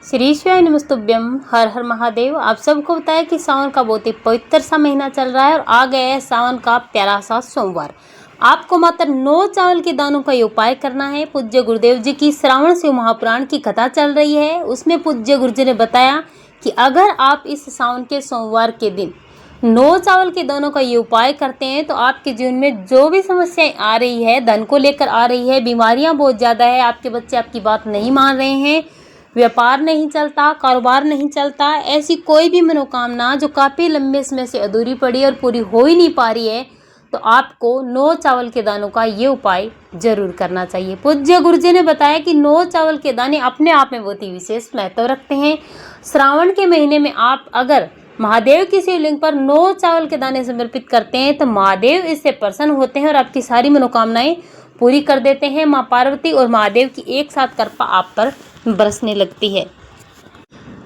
श्री शिवाय नमस्तुभ्यम। हर हर महादेव। आप सबको बताया कि सावन का बहुत ही पवित्र सा महीना चल रहा है और आ गया है सावन का प्यारा सा सोमवार। आपको मात्र 9 चावल के दानों का ये उपाय करना है। पूज्य गुरुदेव जी की श्रावण शिव महापुराण की कथा चल रही है, उसमें पूज्य गुरु जी ने बताया कि अगर आप इस सावन के सोमवार के दिन 9 चावल के दानों का ये उपाय करते हैं तो आपके जीवन में जो भी समस्याएं आ रही है, धन को लेकर आ रही है, बीमारियां बहुत ज़्यादा है, आपके बच्चे आपकी बात नहीं मान रहे हैं, व्यापार नहीं चलता, कारोबार नहीं चलता, ऐसी कोई भी मनोकामना जो काफ़ी लंबे समय से अधूरी पड़ी और पूरी हो ही नहीं पा रही है, तो आपको 9 चावल के दानों का ये उपाय जरूर करना चाहिए। पूज्य गुरु जी ने बताया कि 9 चावल के दाने अपने आप में बहुत ही विशेष महत्व रखते हैं। श्रावण के महीने में आप अगर महादेव की शिवलिंग पर 9 चावल के दाने समर्पित करते हैं तो महादेव इससे प्रसन्न होते हैं और आपकी सारी मनोकामनाएं पूरी कर देते हैं। माँ पार्वती और महादेव की एक साथ कृपा आप पर बरसने लगती है।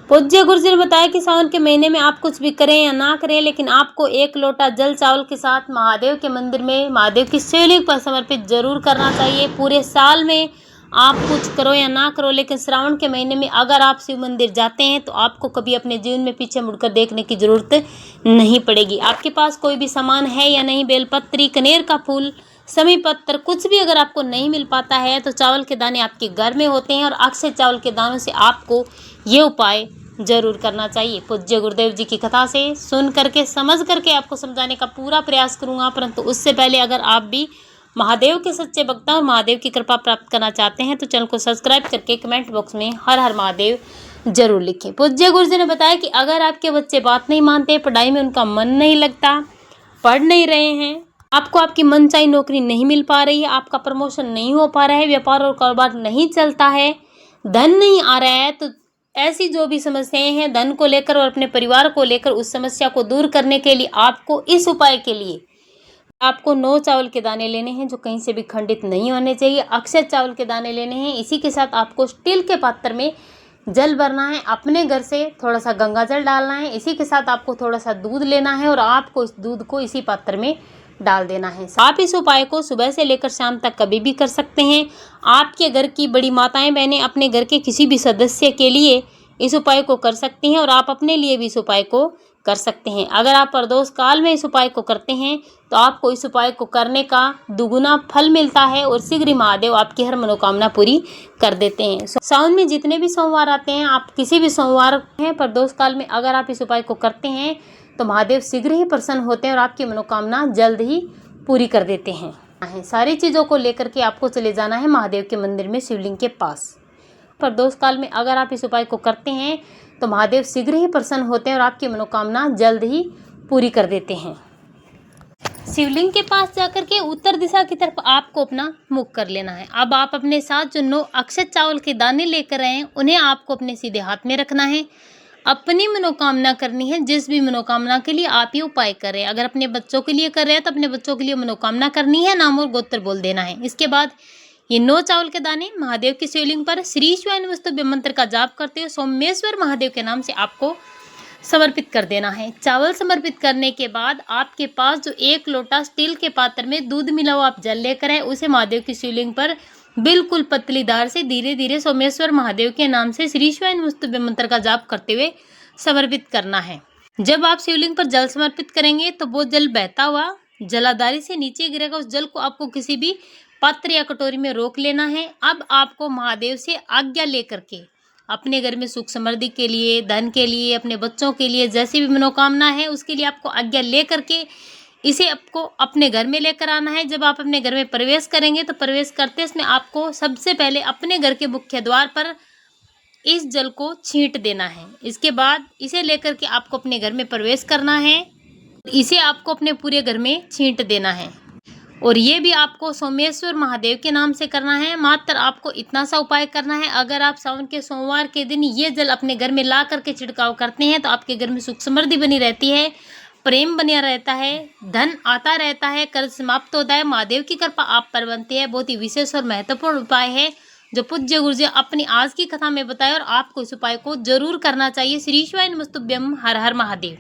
पूज्य गुरु जी ने बताया कि सावन के महीने में आप कुछ भी करें या ना करें, लेकिन आपको 1 लोटा जल चावल के साथ महादेव के मंदिर में महादेव की शिवलिंग पर समर्पित जरूर करना चाहिए। पूरे साल में आप कुछ करो या ना करो, लेकिन श्रावण के महीने में अगर आप शिव मंदिर जाते हैं तो आपको कभी अपने जीवन में पीछे मुड़कर देखने की जरूरत नहीं पड़ेगी। आपके पास कोई भी सामान है या नहीं, बेलपत्री, कनेर का फूल, समी पत्र, कुछ भी अगर आपको नहीं मिल पाता है तो चावल के दाने आपके घर में होते हैं और अक्षय चावल के दानों से आपको ये उपाय जरूर करना चाहिए। पूज्य गुरुदेव जी की कथा से सुन करके समझ करके आपको समझाने का पूरा प्रयास करूंगा, परंतु उससे पहले अगर आप भी महादेव के सच्चे भक्त और महादेव की कृपा प्राप्त करना चाहते हैं तो चैनल को सब्सक्राइब करके कमेंट बॉक्स में हर हर महादेव जरूर लिखें। पूज्य गुरु जी ने बताया कि अगर आपके बच्चे बात नहीं मानते, पढ़ाई में उनका मन नहीं लगता, पढ़ नहीं रहे हैं, आपको आपकी मनचाही नौकरी नहीं मिल पा रही है, आपका प्रमोशन नहीं हो पा रहा है, व्यापार और कारोबार नहीं चलता है, धन नहीं आ रहा है, तो ऐसी जो भी समस्याएं हैं धन को लेकर और अपने परिवार को लेकर, उस समस्या को दूर करने के लिए आपको इस उपाय के लिए आपको 9 चावल के दाने लेने हैं जो कहीं से भी खंडित नहीं होने चाहिए। अक्षय चावल के दाने लेने हैं। इसी के साथ आपको स्टील के पात्र में जल भरना है, अपने घर से थोड़ा सा गंगा जल डालना है। इसी के साथ आपको थोड़ा सा दूध लेना है और आपको इस दूध को इसी पात्र में डाल देना है। आप इस उपाय को सुबह से लेकर शाम तक कभी भी कर सकते हैं। आपके घर की बड़ी माताएं बहनें अपने घर के किसी भी सदस्य के लिए इस उपाय को कर सकती हैं और आप अपने लिए भी इस उपाय को कर सकते हैं। अगर आप प्रदोष काल में इस उपाय को करते हैं तो आपको इस उपाय को करने का दुगुना फल मिलता है और शीघ्र ही महादेव आपकी हर मनोकामना पूरी कर देते हैं। सावन में जितने भी सोमवार आते हैं, आप किसी भी सोमवार हैं प्रदोष काल में अगर आप इस उपाय को करते हैं तो महादेव शीघ्र ही प्रसन्न होते हैं और आपकी मनोकामना जल्द ही पूरी कर देते हैं। सारी चीज़ों को लेकर के आपको चले जाना है महादेव के मंदिर में शिवलिंग के पास। प्रदोष काल में अगर आप इस उपाय को करते हैं तो महादेव शीघ्र ही प्रसन्न होते हैं और आपकी मनोकामना जल्द ही पूरी कर देते हैं। शिवलिंग के पास जाकर के उत्तर दिशा की तरफ आपको अपना मुख कर लेना है। अब आप अपने साथ जो 9 अक्षय चावल के दाने लेकर आए हैं उन्हें आपको अपने सीधे हाथ में रखना है। अपनी मनोकामना करनी है, जिस भी मनोकामना के लिए आप ये उपाय कर रहे हैं। अगर अपने बच्चों के लिए कर रहे हैं तो अपने बच्चों के लिए मनोकामना करनी है, नाम और गोत्र बोल देना है। इसके बाद ये 9 चावल के दाने महादेव की शिवलिंग पर श्री शिवाय नमस्तुभ्यम मंत्र का जाप करते हुए सोमेश्वर महादेव के नाम से आपको समर्पित कर देना है। चावल समर्पित करने के बाद आपके पास जो 1 लोटा स्टील के पात्र में दूध मिला हुआ आप जल लेकर आए, उसे महादेव की शिवलिंग पर बिल्कुल पतली धार से धीरे धीरे सोमेश्वर महादेव के नाम से श्री शिवाय नमस्तुभ्यम मंत्र का जाप करते हुए समर्पित करना है। जब आप शिवलिंग पर जल समर्पित करेंगे तो वो जल बहता हुआ जलाधारी से नीचे गिरेगा। उस जल को आपको किसी भी पात्र या कटोरी में रोक लेना है। अब आपको महादेव से आज्ञा लेकर के अपने घर में सुख समृद्धि के लिए, धन के लिए, अपने बच्चों के लिए, जैसी भी मनोकामना है उसके लिए आपको आज्ञा लेकर के इसे आपको अपने घर में लेकर आना है। जब आप अपने घर में प्रवेश करेंगे तो प्रवेश करते इसमें आपको सबसे पहले अपने घर के मुख्य द्वार पर इस जल को छींट देना है। इसके बाद इसे लेकर के आपको अपने घर में प्रवेश करना है। इसे आपको अपने पूरे घर में छींट देना है और ये भी आपको सोमेश्वर महादेव के नाम से करना है। मात्र आपको इतना सा उपाय करना है। अगर आप सावन के सोमवार के दिन ये जल अपने घर में ला करके छिड़काव करते हैं तो आपके घर में सुख समृद्धि बनी रहती है, प्रेम बना रहता है, धन आता रहता है, कर्ज समाप्त होता है, महादेव की कृपा आप पर बनती है। बहुत ही विशेष और महत्वपूर्ण उपाय है जो पूज्य गुरु जी अपनी आज की कथा में बताया और आपको इस उपाय को जरूर करना चाहिए। श्री शिवाय नमस्तुभ्यम। हर हर महादेव।